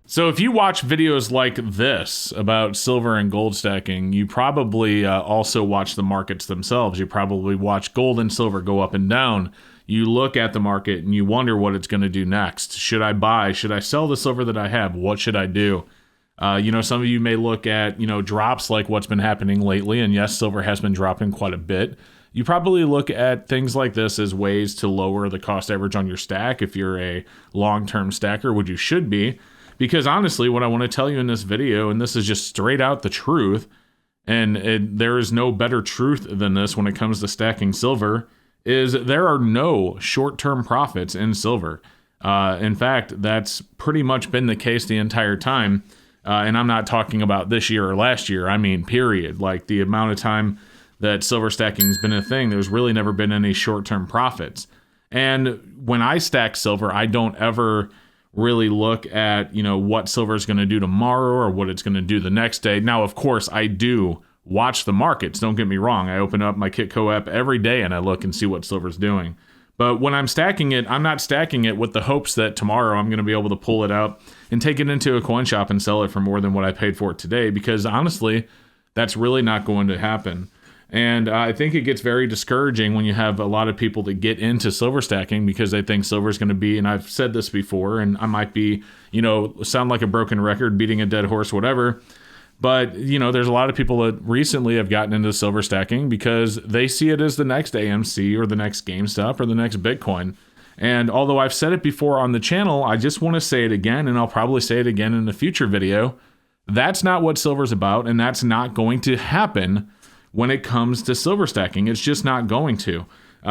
So if you watch videos like this about silver and gold stacking, you probably also watch the markets themselves. You probably watch gold and silver go up and down. You look at the market and you wonder what it's going to do next. Should I buy? Should I sell the silver that I have? What should I do? Some of you may look at, drops like what's been happening lately. And yes, silver has been dropping quite a bit. You probably look at things like this as ways to lower the cost average on your stack if you're a long-term stacker, which you should be. Because honestly, what I want to tell you in this video, and this is just straight out the truth, and there is no better truth than this when it comes to stacking silver, is there are no short-term profits in silver. In fact, that's pretty much been the case the entire time. And I'm not talking about this year or last year. I mean, period. Like the amount of time that silver stacking has been a thing, there's really never been any short-term profits. And when I stack silver, I don't ever really look at, what silver is going to do tomorrow or what it's going to do the next day. Now, of course, I do watch the markets. Don't get me wrong. I open up my Kitco app every day and I look and see what silver's doing. But when I'm stacking it, I'm not stacking it with the hopes that tomorrow I'm going to be able to pull it out and take it into a coin shop and sell it for more than what I paid for it today, because honestly, that's really not going to happen. And I think it gets very discouraging when you have a lot of people that get into silver stacking because they think silver is going to be, and I've said this before, and I might be, sound like a broken record, beating a dead horse, whatever. But, there's a lot of people that recently have gotten into silver stacking because they see it as the next AMC or the next GameStop or the next Bitcoin. And although I've said it before on the channel, I just want to say it again, and I'll probably say it again in a future video. That's not what silver's about, and that's not going to happen when it comes to silver stacking. It's just not going to.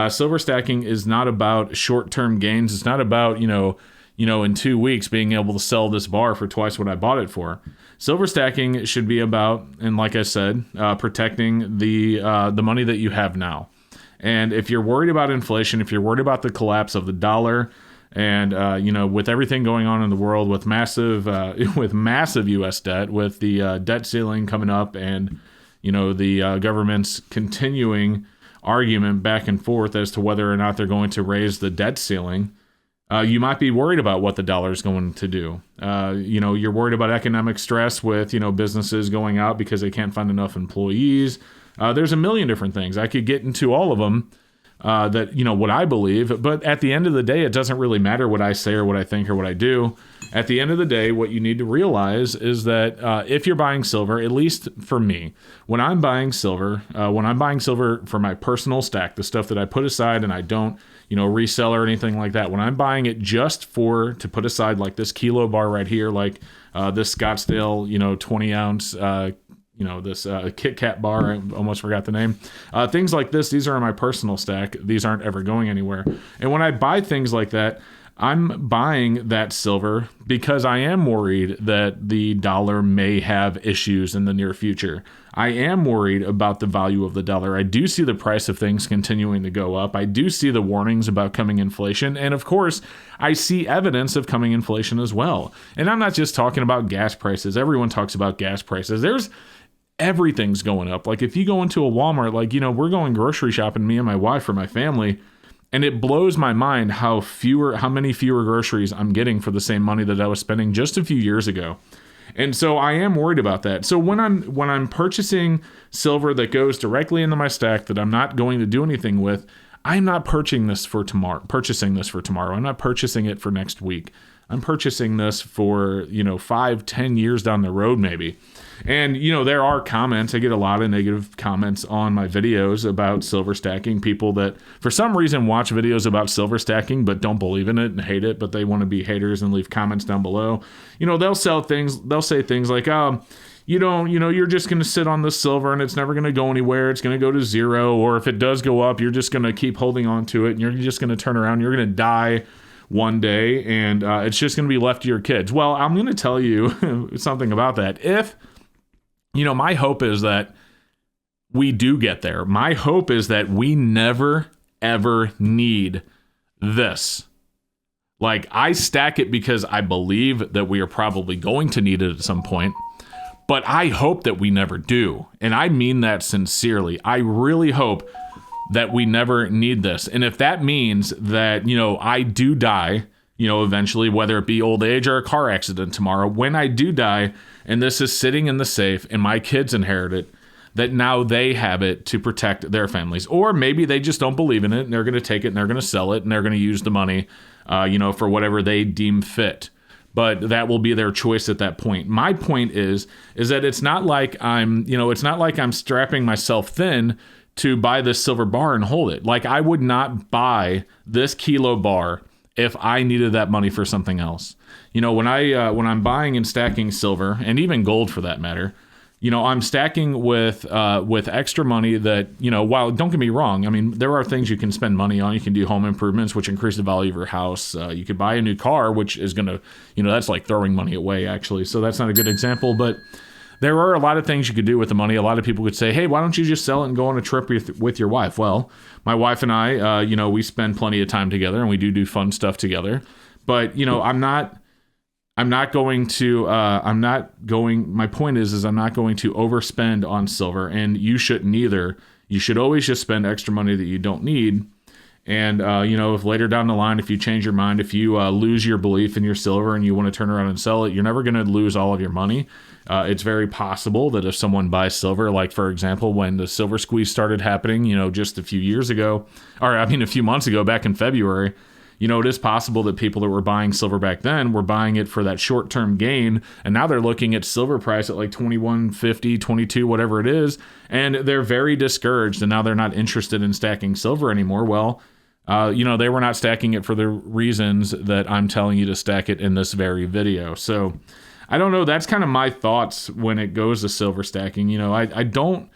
Silver stacking is not about short-term gains. It's not about, in 2 weeks being able to sell this bar for twice what I bought it for. Silver stacking should be about, and like I said, protecting the money that you have now. And if you're worried about inflation, if you're worried about the collapse of the dollar, and with everything going on in the world, with massive U.S. debt, with the debt ceiling coming up, and the government's continuing argument back and forth as to whether or not they're going to raise the debt ceiling, you might be worried about what the dollar is going to do. You're worried about economic stress with, businesses going out because they can't find enough employees. There's a million different things. I could get into all of them, what I believe. But at the end of the day, it doesn't really matter what I say or what I think or what I do. At the end of the day, what you need to realize is that if you're buying silver, at least for me, when I'm buying silver for my personal stack, the stuff that I put aside and I don't, resell or anything like that, when I'm buying it just to put aside like this kilo bar right here, like this Scottsdale, 20 ounce, this Kit Kat bar, I almost forgot the name. Things like this, these are in my personal stack. These aren't ever going anywhere. And when I buy things like that, I'm buying that silver because I am worried that the dollar may have issues in the near future. I am worried about the value of the dollar. I do see the price of things continuing to go up. I do see the warnings about coming inflation. And of course, I see evidence of coming inflation as well. And I'm not just talking about gas prices. Everyone talks about gas prices. Everything's going up. Like if you go into a Walmart, we're going grocery shopping, me and my wife or my family, and it blows my mind how many fewer groceries I'm getting for the same money that I was spending just a few years ago. And so I am worried about that. So when I'm purchasing silver that goes directly into my stack that I'm not going to do anything with, I'm not purchasing this for tomorrow. I'm not purchasing it for next week. I'm purchasing this for, 5-10 years down the road, maybe. And, there are comments. I get a lot of negative comments on my videos about silver stacking. People that for some reason watch videos about silver stacking, but don't believe in it and hate it, but they want to be haters and leave comments down below. They'll say things like, you're just going to sit on the silver and it's never going to go anywhere. It's going to go to zero. Or if it does go up, you're just going to keep holding on to it and you're just going to turn around. You're going to die one day and it's just going to be left to your kids. Well, I'm going to tell you something about that. My hope is that we do get there. My hope is that we never, ever need this. Like, I stack it because I believe that we are probably going to need it at some point, but I hope that we never do. And I mean that sincerely. I really hope that we never need this. And if that means that, I do die, eventually, whether it be old age or a car accident tomorrow, when I do die and this is sitting in the safe and my kids inherit it, that now they have it to protect their families. Or maybe they just don't believe in it and they're going to take it and they're going to sell it and they're going to use the money, for whatever they deem fit. But that will be their choice at that point. My point is that it's not like I'm strapping myself thin to buy this silver bar and hold it. Like, I would not buy this kilo bar if I needed that money for something else. When I'm buying and stacking silver, and even gold for that matter, I'm stacking with extra money that, while don't get me wrong, I mean, there are things you can spend money on. You can do home improvements, which increase the value of your house. You could buy a new car, which is going to, that's like throwing money away, actually. So that's not a good example. But there are a lot of things you could do with the money. A lot of people could say, hey, why don't you just sell it and go on a trip with your wife? Well, my wife and I, we spend plenty of time together and we do fun stuff together. But, my point is I'm not going to overspend on silver, and you shouldn't either. You should always just spend extra money that you don't need. And, if later down the line, if you change your mind, if you lose your belief in your silver and you want to turn around and sell it, you're never going to lose all of your money. It's very possible that if someone buys silver, like, for example, when the silver squeeze started happening, just a few months ago, back in February, it is possible that people that were buying silver back then were buying it for that short-term gain, and now they're looking at silver price at like 21.50, 22, whatever it is, and they're very discouraged, and now they're not interested in stacking silver anymore. Well, they were not stacking it for the reasons that I'm telling you to stack it in this very video. So I don't know. That's kind of my thoughts when it goes to silver stacking. I don't.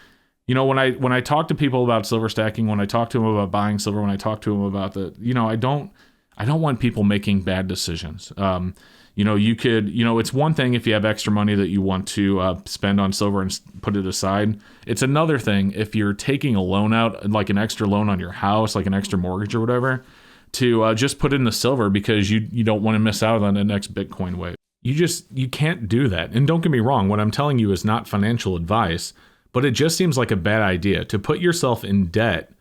When I talk to people about silver stacking, when I talk to them about buying silver, when I talk to them about I don't want people making bad decisions. It's one thing if you have extra money that you want to spend on silver and put it aside. It's another thing if you're taking a loan out, like an extra loan on your house, like an extra mortgage or whatever, to just put in the silver because you don't want to miss out on the next Bitcoin wave. You can't do that. And don't get me wrong, what I'm telling you is not financial advice, but it just seems like a bad idea. To put yourself in debt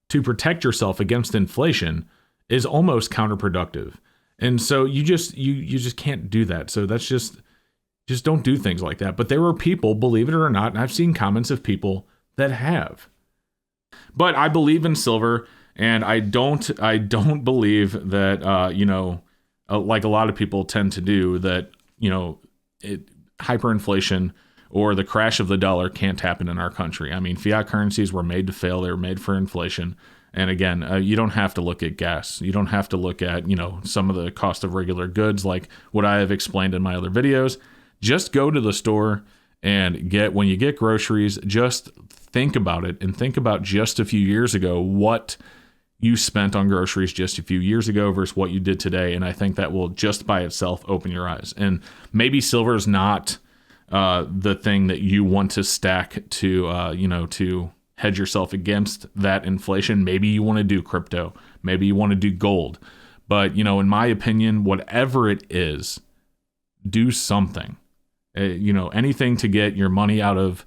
to protect yourself against inflation is almost counterproductive. And so you just can't do that. So that's just don't do things like that. But there are people, believe it or not, and I've seen comments of people that have. But I believe in silver, and I don't believe that like a lot of people tend to do, that hyperinflation or the crash of the dollar can't happen in our country. I mean, fiat currencies were made to fail. They were made for inflation. And again, you don't have to look at gas. You don't have to look at, some of the cost of regular goods like what I have explained in my other videos. Just go to the store and when you get groceries, just think about it and think about just a few years ago what you spent on groceries just a few years ago versus what you did today. And I think that will just by itself open your eyes. And maybe silver is not the thing that you want to stack to hedge yourself against that inflation. Maybe you want to do crypto. Maybe you want to do gold. But, in my opinion, whatever it is, do something. Anything to get your money out of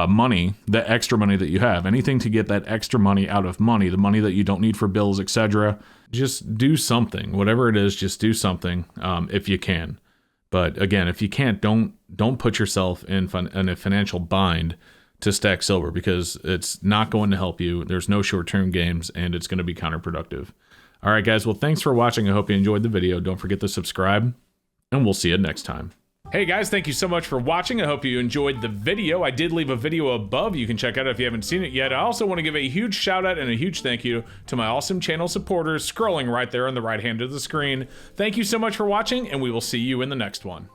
money, the extra money that you have. Anything to get that extra money out of money, the money that you don't need for bills, etc. Just do something. Whatever it is, just do something if you can. But again, if you can't, don't put yourself in a financial bind to stack silver, because it's not going to help you. There's no short-term gains, and it's going to be counterproductive. All right, guys. Well, thanks for watching. I hope you enjoyed the video. Don't forget to subscribe, and we'll see you next time. Hey guys, thank you so much for watching. I hope you enjoyed the video. I did leave a video above. You can check out if you haven't seen it yet. I also want to give a huge shout out and a huge thank you to my awesome channel supporters scrolling right there on the right hand of the screen. Thank you so much for watching, and we will see you in the next one.